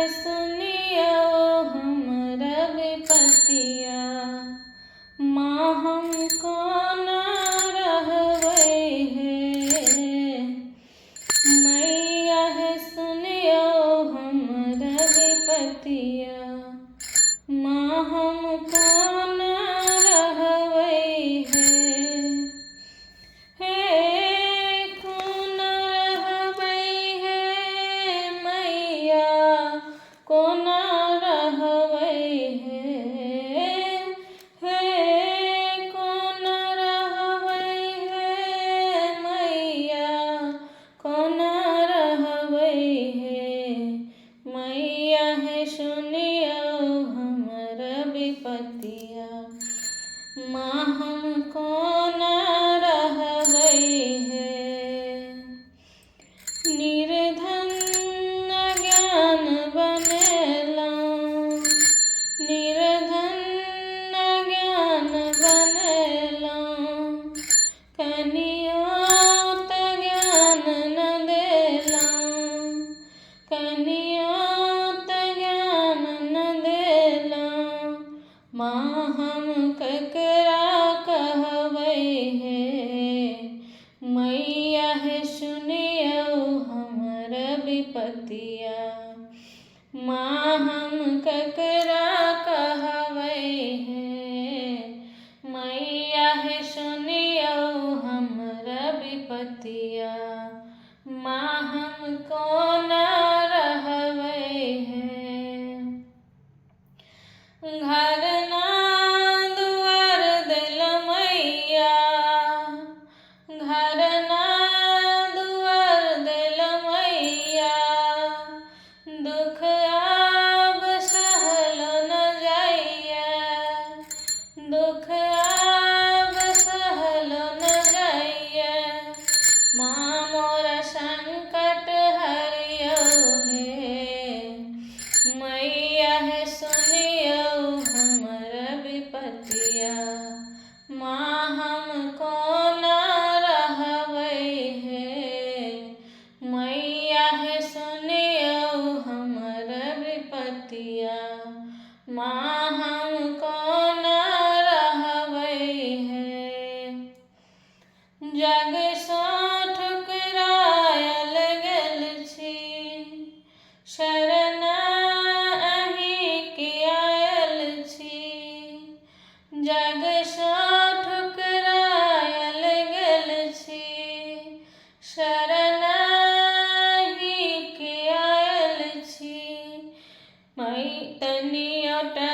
सुनियो हमरा विपतिया। माँ हम कोना रहबै हे, मैया है सुनियो हमरा विपतिया। माँ हम कोना रहबै हे कोना रहबै हे, मैया कोना रहबै हे कोना रहबै हे, मैया कोना रहबै हे। मैया है सुनियो हमरा विपतिया। माँ हम कोना रहबै हे। निर्धन अज्ञान बनेलहुँ, निर्धन अज्ञान बनेलहुँ, कनियो तऽ ज्ञान न देलहुँ, कनियो तऽ ज्ञान न देलहुँ। माँ हम ककरा कहबै हे, मैया है सुनियो हमरा विपतिया। माँ हम ककरा कहबै हे, मैया है सुनियो हमरा विपतिया। माँ हम कोना रहबै हे। घर ना दुआर देल मैया, घर ना दुआर देल मैया। दुख आब सहल न जाइए, दुख आब सहल न जाइए। माँ मोर संकट हरियो हे, मैया है सुनियो हमरा विपतिया। माँ हम कोना रहबै हे, मैया है सुनियो हमरा विपतिया। माँ हम कोना रहबै हे। जग सँ ठुकरायल गेल छी, शरण अहिंके आयल छी। जग सँ ठुकरायल गेल छी, शरण अहिंके आयल छी। तनियो टा